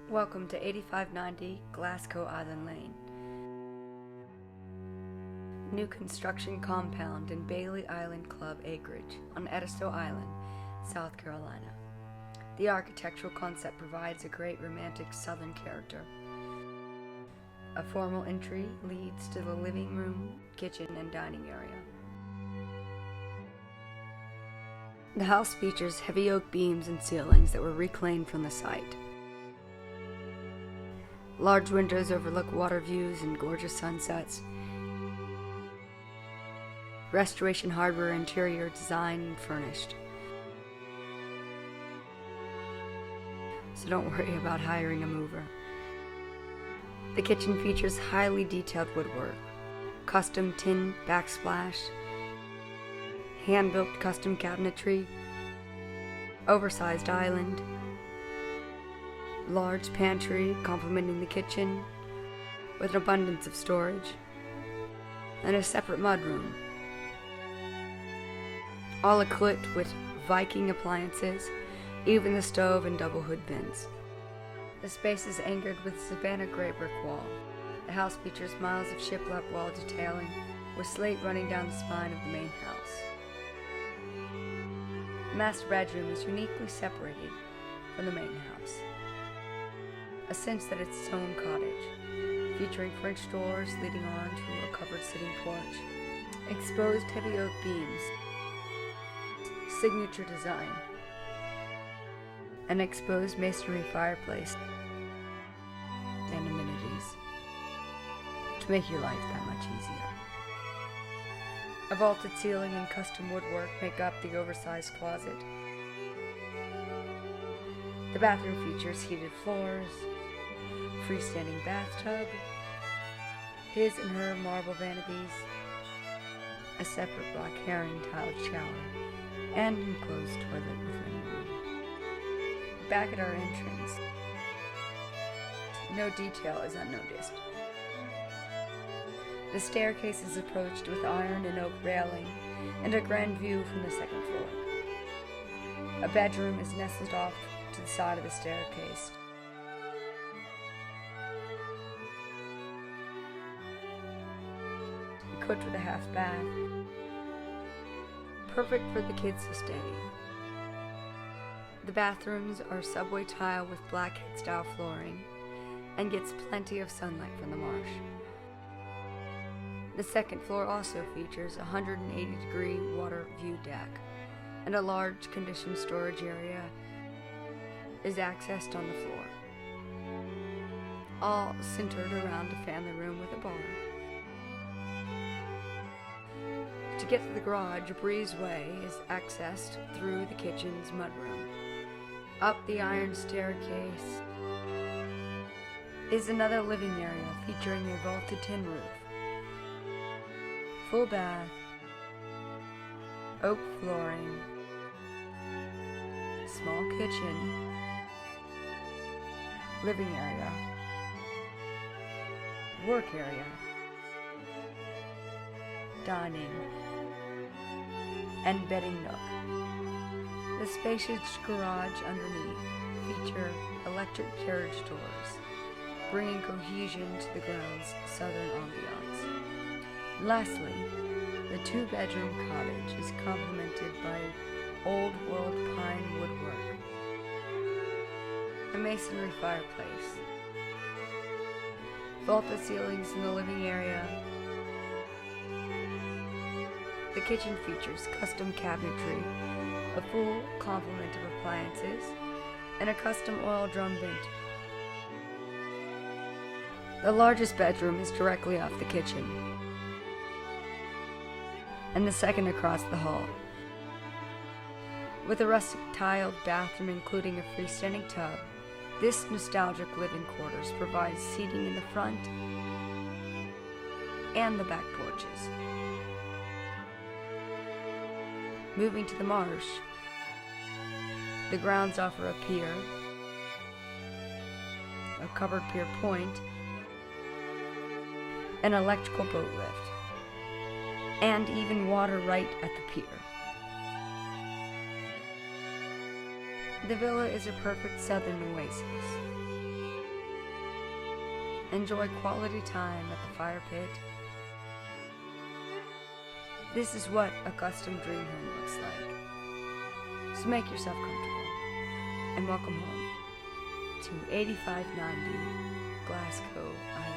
Welcome to 8590 Glasgow Island Lane. New construction compound in Bailey Island Club acreage on Edisto Island, South Carolina. The architectural concept provides a great romantic southern character. A formal entry leads to the living room, kitchen, and dining area. The house features heavy oak beams and ceilings that were reclaimed from the site. Large windows overlook water views and gorgeous sunsets. Restoration hardware, interior design, and furnished. So don't worry about hiring a mover. The kitchen features highly detailed woodwork, custom tin backsplash, hand-built custom cabinetry, oversized island, large pantry complementing the kitchen with an abundance of storage, and a separate mudroom, all equipped with Viking appliances, even the stove and double hood bins. The space is anchored with Savannah Grey brick wall. The house features miles of shiplap wall detailing with slate running down the spine of the main house. The master bedroom is uniquely separated from the main house. A sense that it's its own cottage, featuring French doors leading on to a covered sitting porch, exposed heavy oak beams, signature design, an exposed masonry fireplace, and amenities to make your life that much easier. A vaulted ceiling and custom woodwork make up the oversized closet. The bathroom features heated floors, freestanding bathtub, his and her marble vanities, a separate black herring tiled shower, and enclosed toilet with linen room. Back at our entrance, no detail is unnoticed. The staircase is approached with iron and oak railing and a grand view from the second floor. A bedroom is nestled off to the side of the staircase. Equipped with a half bath, perfect for the kids to stay. The bathrooms are subway tile with black style flooring and gets plenty of sunlight from the marsh. The second floor also features a 180-degree water view deck, and a large conditioned storage area is accessed on the floor, all centered around a family room with a bar. To get to the garage, a breezeway is accessed through the kitchen's mudroom. Up the iron staircase is another living area featuring a vaulted tin roof, full bath, oak flooring, small kitchen, living area, work area, dining, and bedding nook. The spacious garage underneath feature electric carriage doors, bringing cohesion to the ground's southern ambiance. Lastly, the two-bedroom cottage is complemented by old-world pine woodwork, a masonry fireplace, vaulted ceilings in the living area. The kitchen features custom cabinetry, a full complement of appliances, and a custom oil drum vent. The largest bedroom is directly off the kitchen, and the second across the hall, with a rustic tiled bathroom including a freestanding tub. This nostalgic living quarters provides seating in the front and the back porches. Moving to the marsh, the grounds offer a pier, a covered pier point, an electrical boat lift, and even water right at the pier. The villa is a perfect southern oasis, Enjoy quality time at the fire pit. This is what a custom dream home looks like. So make yourself comfortable and welcome home to 8590 Glasgow Island.